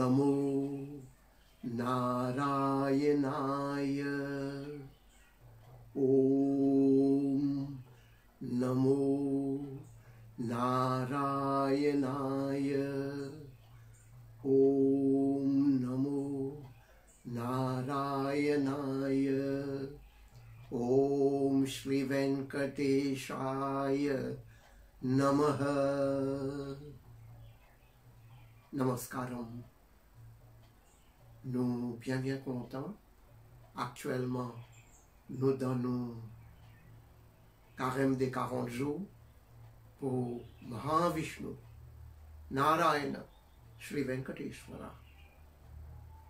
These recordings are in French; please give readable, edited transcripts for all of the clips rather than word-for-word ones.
Namo Narayanaya. Om Namo Narayanaya. Om Namo Narayanaya. Om Shri Venkateshaya Namaha. Namaskaram. Nous bien contents. Actuellement, nous donnons carême des 40 jours pour Mahavishnu, Narayana, Shri Venkateshwara.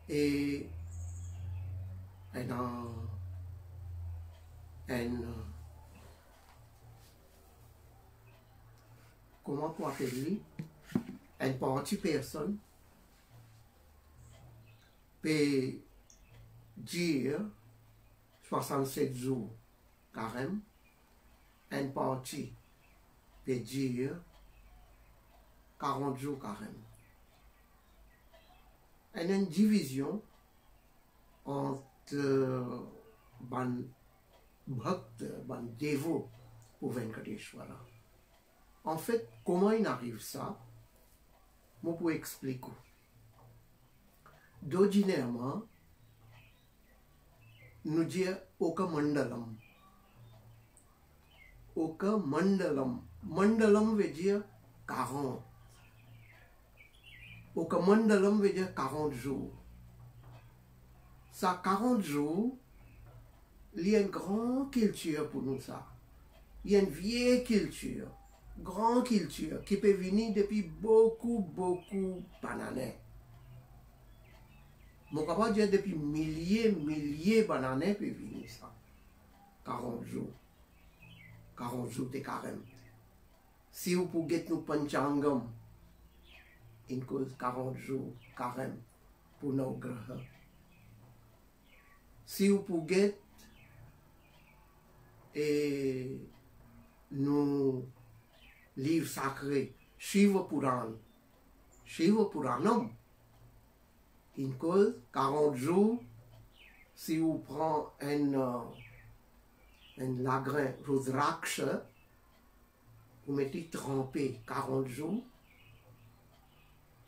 Et comment pour appeler une partie personne peut dire 67 jours carême, une partie peut dire 40 jours carême. Il y a une division entre ban bhakt, ban dévot pour Venkateshwara. En fait, comment il arrive ça? Je peux expliquer. D'ordinairement, nous disons aucun mandalam. Aucun mandalam. Mandalam veut dire 40. Aucun mandalam veut dire 40 jours. Ça, 40 jours, il y a une grande culture pour nous, ça. Il y a une vieille culture, grande culture, qui peut venir depuis beaucoup d'années. Je peux dire depuis milliers d'années peut venir ça. 40 jours. 40 jours de carême. Si vous pouvez nous panchangam, il cause 40 jours carême pour nos grahas. Si vous pouvez et nos livres sacrés, Shiva Puranam, il cause 40 jours. Si vous prenez un lagrin Rudraksha, vous mettez trempé 40 jours,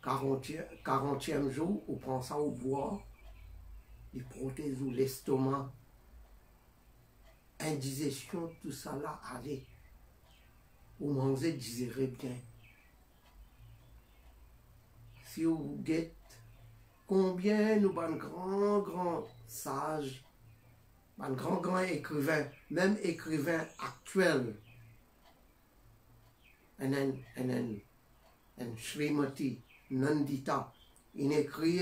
40e jour, vous prenez ça au bois, il protège l'estomac, indigestion, tout ça là, allez, vous mangez, digérez bien. Si vous guettez, combien nous avons grand sages, un grand écrivain, même écrivain actuel, un Srimati Nandita, il écrit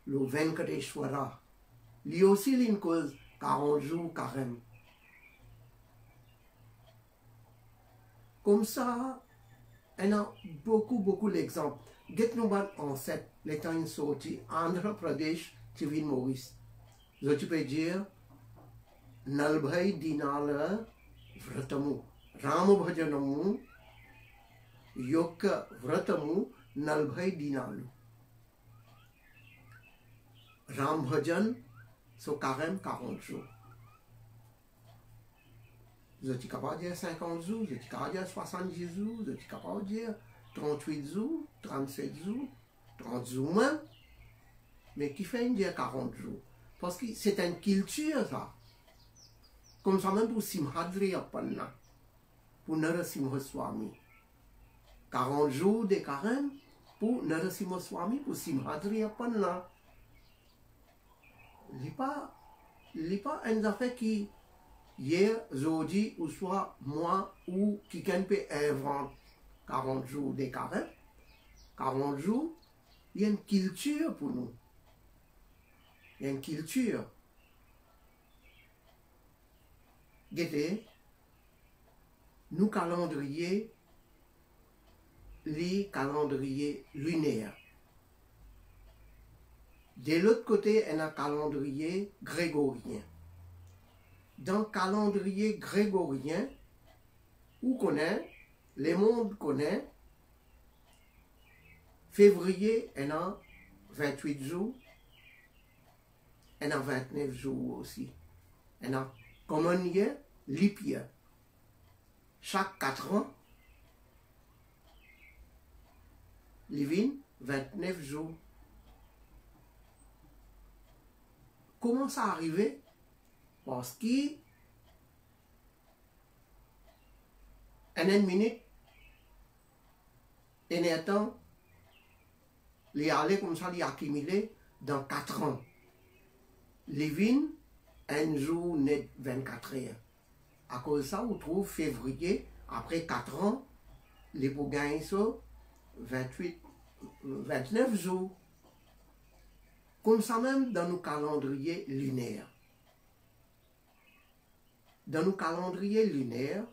le Venkateshwara. Lui aussi, il cause 40 jours carême. Comme ça, il y a beaucoup d'exemples. Get-nous en set, les temps une sortie, Andhra Pradesh, Tivin Maurice. Je peux dire, Nalbhai Dinala Vratamu, Rama Bhajanamu, Yoka Vratamu, Nalbhai Dinalu. Ram Bhajan, so carême 40 jours. Je suis capable de dire 50 jours, je suis capable de dire 70 jours, je suis capable de dire 38 jours, 37 jours, 30 jours même. Mais qui fait dire 40 jours? Parce que c'est une culture, ça. Comme ça même pour Simhadri Appanna, pour Narasimha Swami. 40 jours de carême pour Narasimha Swami, pour Simhadri Appanna. Il n'est pas une affaire qui, hier, aujourd'hui, ou soit moi, ou quelqu'un peut inventer 40 jours de carême. 40 jours, il y a une culture pour nous. Il y a une culture. Guettez, nous calendrier, les calendriers lunaires. De l'autre côté, il y a un calendrier grégorien. Dans le calendrier grégorien, où connaît, le monde connaît, février, il y a 28 jours, et dans 29 jours aussi. Et dans comment hier, l'hypia. Chaque 4 ans, il vient 29 jours. Comment ça arrive? Parce que en une minute, en un temps, il allait comme ça, il accumulé dans 4 ans. Il vient un jour net 24 heures. À cause de ça, on trouve février, après 4 ans, les pour gagner ça, 29 jours. Comme ça même dans nos calendriers lunaires. Dans nos calendriers lunaires,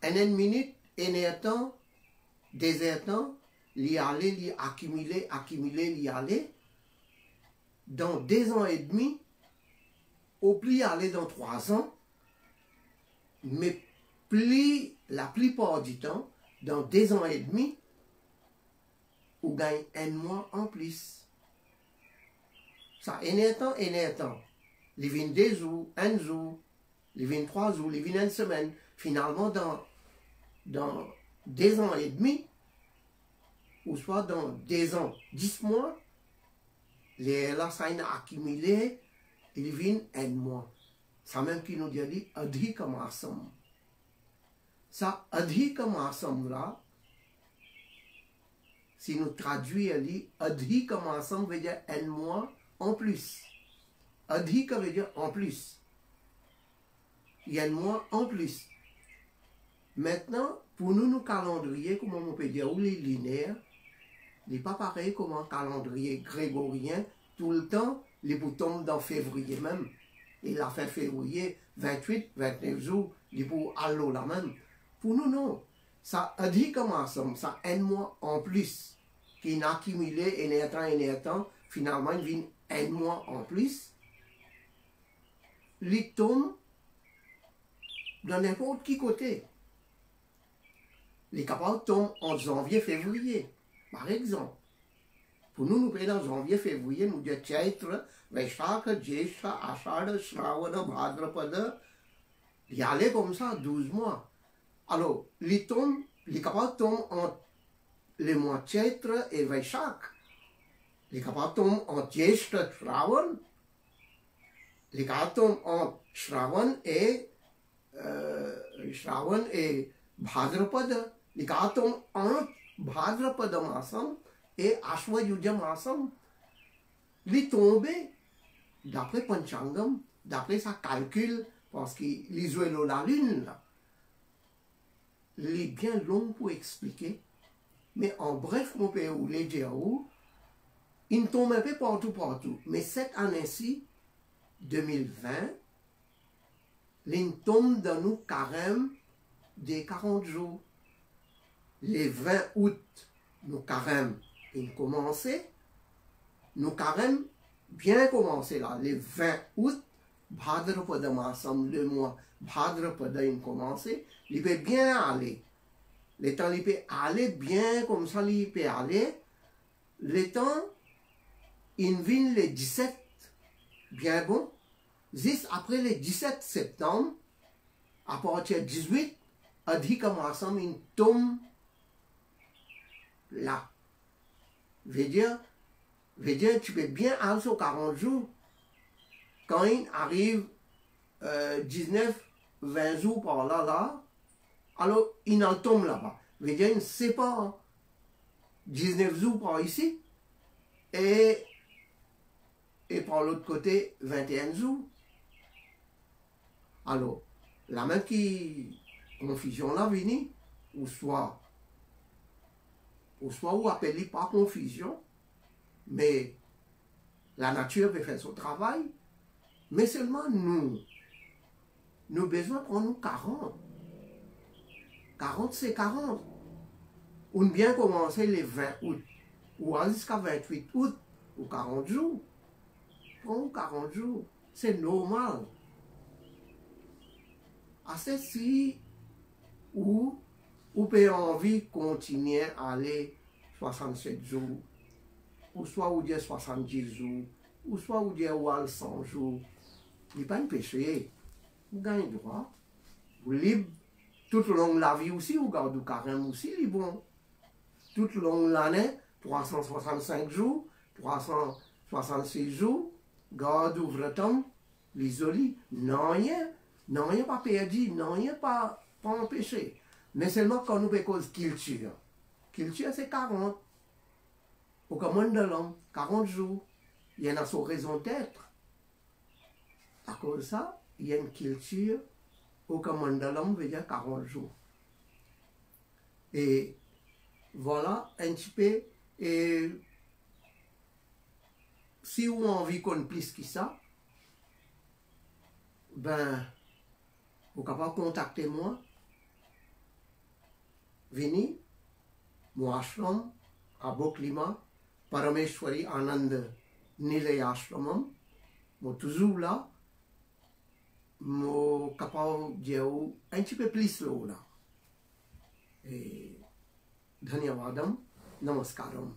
en une minute, en un temps, des temps, l'y aller, l'y accumuler, l'y aller, dans 2 ans et demi, au plus aller dans 3 ans, mais la plupart du temps, dans 2 ans et demi, on gagne 1 mois en plus. Ça, un temps. Il vient 2 jours, 1 jour, il vient 3 jours, il vient 1 semaine. Finalement, dans 2 ans et demi, ou soit dans 2 ans, 10 mois, les là, ça a accumulé, il vient 1 mois. Ça même qui nous dit, adhi comme ensemble. Ça, adhi comme ensemble là, si nous traduisons, elle dit, adhi comme ensemble veut dire 1 mois en plus. Adhi veut dire en plus. Il y a 1 mois en plus. Maintenant, pour nous calendrier, comment on peut dire, ou les linéaires, il n'est pas pareil comme un calendrier grégorien, tout le temps, les boutons dans février même. Il a fait février, 28, 29 jours, il est pour allo là même. Pour nous, non. Ça a dit comme ensemble, ça 1 mois en plus, qui n'a accumulé et un temps, finalement, il vient 1 mois en plus. Il tombe dans n'importe qui côté. Les capables tombent en janvier, février, par exemple. Pour nous, nous prenons janvier, février, nous disons Chaitra, Vaishaka, Jesha, Ashada, Shravana, Bhadrapada. Il y allait comme ça 12 mois. Alors, les capables tombent entre les mois Chaitra et Vaishak. Les capables tombent entre Jesha, Shravan. Les capables tombent entre Shravan et Bhadrapada. Les capables tombent entre Bhadrapada Masam et Ashwayuja Masam. Les tombés, d'après Panchangam, d'après sa calcul, parce qu'il jouait la lune, là, il est bien long pour expliquer, mais en bref, mon père ou les Djéhou, il ne tombe un peu partout. Mais cette année-ci, 2020, il tombe dans nos carèmes des 40 jours. Les 20 août, nos carèmes, ils commençaient. Nos carèmes bien commencé là. Les 20 août, Bhadrapada Masam, le mois Bhadrapada, il commençait. Il peut bien aller. Le temps, il peut aller bien comme ça, il peut aller. Le temps, il vient le 17, bien bon. Juste après le 17 septembre, à partir du 18, Adhika Masam, il tombe là. Veut dire, tu peux bien aller sur 40 jours. Quand il arrive 19, 20 jours par là, alors il en tombe là-bas. Veut dire, il ne sait pas 19 jours par ici et par l'autre côté 21 jours. Alors, la même confusion là vient, ou soit ou appelé pas confusion, mais la nature peut faire son travail, mais seulement nous besoin pour nous 40. 40 c'est 40. On bien commencer les 20 août, ou jusqu'à 28 août, ou 40 jours. Prends 40 jours, c'est normal. Assez si ou peut envie de continuer à aller 67 jours, ou soit ou dire 70 jours, ou soit ou dire 100 jours, il n'y a pas de péché. Vous gagnez droit. Vous libre. Tout le long de la vie aussi, vous gardez le carême aussi, il est bon. Tout le long de l'année, 365 jours, 366 jours, garde ouvre temps, l'isolie, non rien pas perdu, non rien pas empêché. Mais seulement quand nous cause culture. Culture c'est 40. Au commun de l'homme, 40 jours. Il y en a son raison d'être. À cause de ça, il y a une culture au commun de l'homme veut dire 40 jours. Et voilà un petit peu. Et si vous avez envie qu'on plus que ça, ben, vous pouvez pas contacter moi. Venez, mon ashram à Boklima, Parameshwari Anand Nilay Ashramam, moi toujours là, moi capable de dire un petit peu plus là. Et Dhanyavadam, Namaskaram.